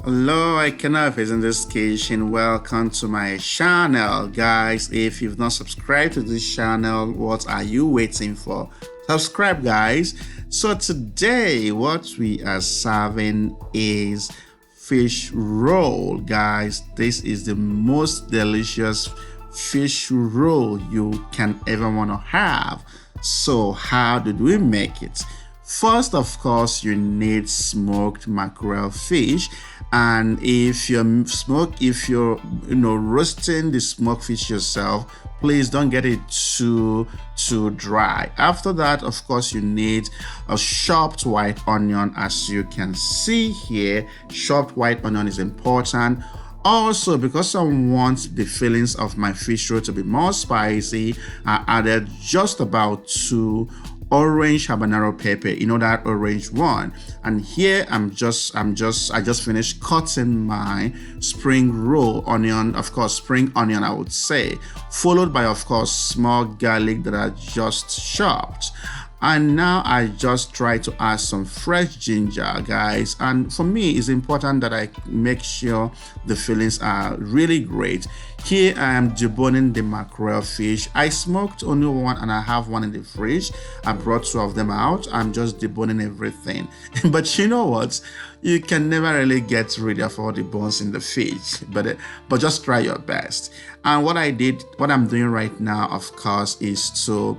Hello, I cannot in this kitchen. Welcome to my channel, guys. If you've not subscribed to this channel, what are you waiting for? Subscribe, guys. So today, what we are serving is fish roll, guys. This is the most delicious fish roll you can ever want to have. So how did we make it? First, of course, you need smoked mackerel fish, and if you're roasting the smoked fish yourself, please don't get it too dry. After that, of course, you need a chopped white onion. As you can see here, chopped white onion is important. Also, because I want the fillings of my fish roll to be more spicy, I added just about 2 orange habanero pepper, that orange one. And here I just finished cutting my spring roll onion, of course spring onion I would say, followed by of course small garlic that I just chopped. And now I just try to add some fresh ginger, guys. And for me, it's important that I make sure the fillings are really great. Here I am deboning the mackerel fish. I smoked only one and I have one in the fridge. I brought 2 of them out. I'm just deboning everything. But you know what? You can never really get rid of all the bones in the fish, but just try your best. And what I'm doing right now, of course, is to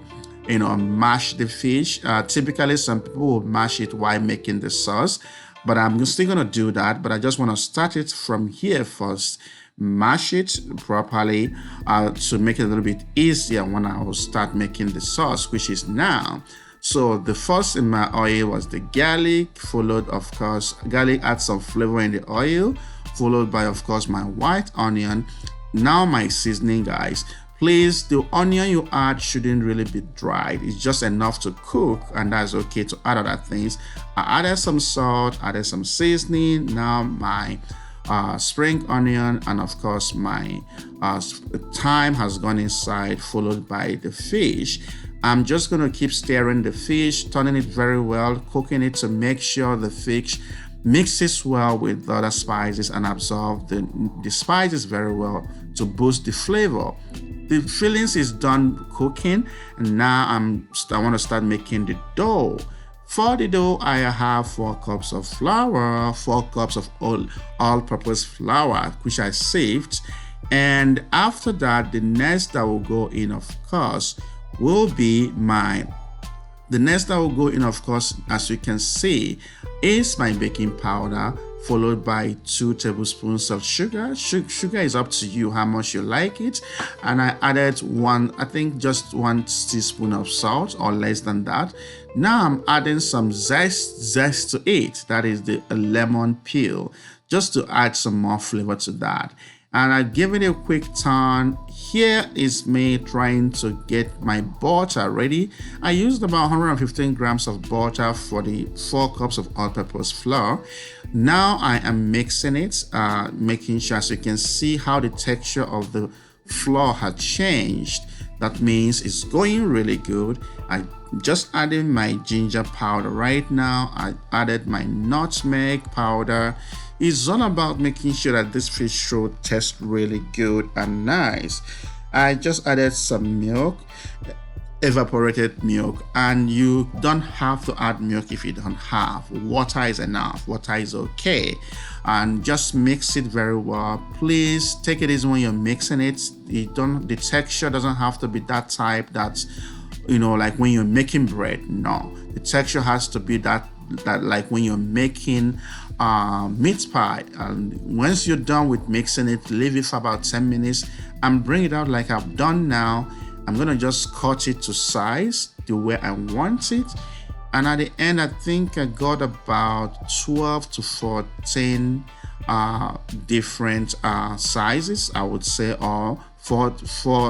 mash the fish. Typically some people will mash it while making the sauce, but I'm still gonna do that. But I just want to start it from here first, mash it properly to make it a little bit easier when I will start making the sauce, which is now. So the first in my oil was the garlic, followed of course garlic adds some flavor in the oil, followed by of course my white onion. Now my seasoning, guys. Please, the onion you add shouldn't really be dried. It's just enough to cook, and that's okay to add other things. I added some salt, added some seasoning. Now my spring onion and of course my thyme has gone inside, followed by the fish. I'm just going to keep stirring the fish, turning it very well, cooking it to make sure the fish mixes well with the other spices and absorb the spices very well to boost the flavor. The fillings is done cooking, and now I want to start making the dough. For the dough, I have 4 cups of flour, 4 cups of all-purpose flour, which I saved. And after that, the next that will go in, of course, will be the next that will go in, of course, as you can see, is my baking powder, followed by 2 tablespoons of sugar. Sugar is up to you how much you like it. And I added just 1 teaspoon of salt or less than that. Now I'm adding some zest to it. That is the lemon peel, just to add some more flavor to that. And I give it a quick turn. Here is me trying to get my butter ready. I used about 115 grams of butter for the 4 cups of all-purpose flour. Now I am mixing it, making sure, as you can see, how the texture of the flour had changed. That means it's going really good. I just added my ginger powder right now. I added my nutmeg powder. It's all about making sure that this fish roll tastes really good and nice. I just added some milk, evaporated milk, and you don't have to add milk if you don't have. Water is enough. Water is okay. And just mix it very well. Please take it easy when you're mixing it. The texture doesn't have to be that type that's like when you're making bread. No, the texture has to be that like when you're making meat pie. And once you're done with mixing it, leave it for about 10 minutes and bring it out like I've done now. I'm gonna just cut it to size the way I want it. And at the end, I think I got about 12 to 14 different sizes, I would say, or 14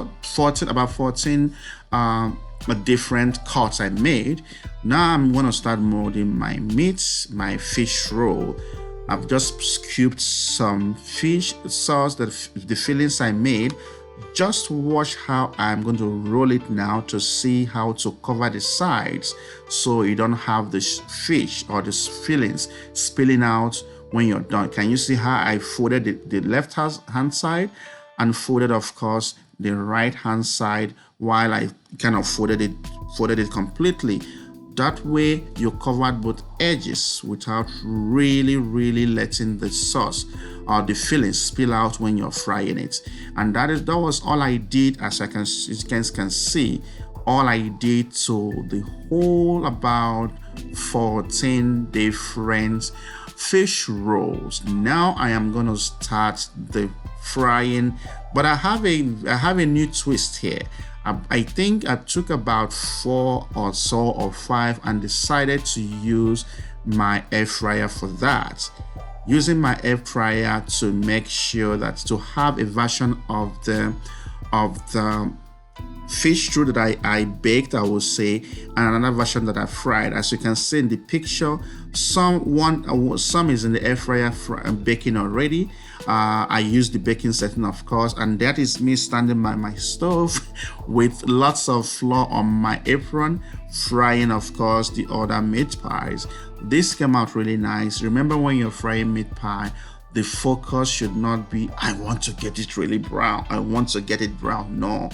different cuts I made. Now I'm going to start molding my meat, my fish roll. I've just scooped some fish sauce, the fillings I made. Just watch how I'm going to roll it now to see how to cover the sides so you don't have the fish or the fillings spilling out when you're done. Can you see how I folded the left hand side and folded, of course, the right hand side, while I kind of folded it completely? That way you covered both edges without really letting the sauce or the filling spill out when you're frying it. And that was all I did. As you guys can see, all I did to the whole about 14 different fish rolls. Now I am going to start the frying, but I have a new twist here. I think I took about 4 or so or 5 and decided to use my air fryer for that. Using my air fryer to make sure that to have a version of the fish roll that I baked, I will say, and another version that I fried. As you can see in the picture, some is in the air fryer baking already. I use the baking setting, of course, and that is me standing by my stove with lots of flour on my apron, frying, of course, the other meat pies. This came out really nice. Remember, when you're frying meat pie, the focus should not be, I want to get it really brown, I want to get it brown. No.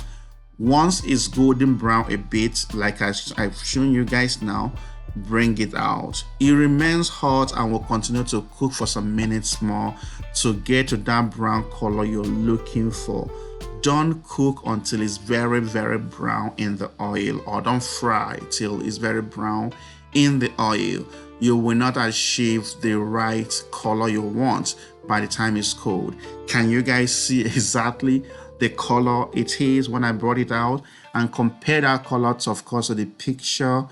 Once it's golden brown a bit, like I've shown you guys now, bring it out. It remains hot and will continue to cook for some minutes more to get to that brown color you're looking for. Don't cook until it's very brown in the oil, or don't fry till it's very brown in the oil. You will not achieve the right color you want by the time it's cold. Can you guys see exactly the color it is when I brought it out? And compare that color to, of course, the picture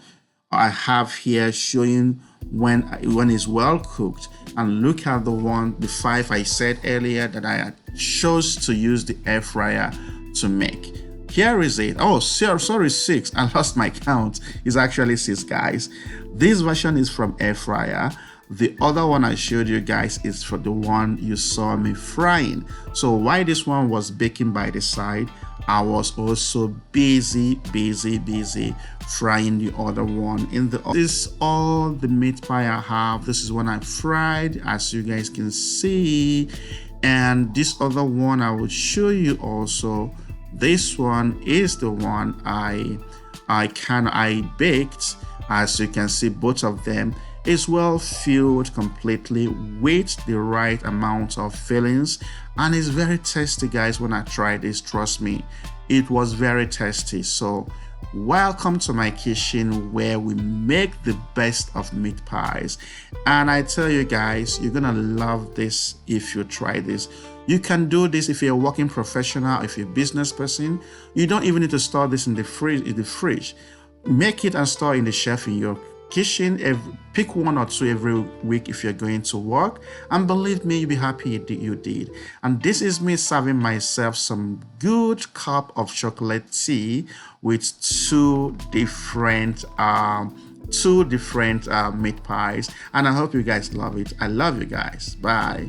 I have here showing when it's well cooked. And look at the 5 I said earlier that I chose to use the air fryer to make. Here is it. Oh, sorry, 6. I lost my count. It's actually 6, guys. This version is from air fryer. The other one I showed you guys is for the one you saw me frying. So while this one was baking by the side, I was also busy frying the other one in the oven. This is all the meat pie I have. This is one I fried, as you guys can see. And this other one I will show you also. This one is the one I baked. As you can see, both of them is well filled completely with the right amount of fillings, and it's very tasty, guys. When I tried this, trust me, it was very tasty. So welcome to my kitchen, where we make the best of meat pies. And I tell you guys, you're gonna love this if you try this. You can do this if you're a working professional, if you're a business person. You don't even need to store this in the fridge. Make it and store in the shelf in your kitchen. Pick 1 or 2 every week if you're going to work, and believe me, you'll be happy you did. And this is me serving myself some good cup of chocolate tea with two different meat pies, and I hope you guys love it. I love you guys. Bye.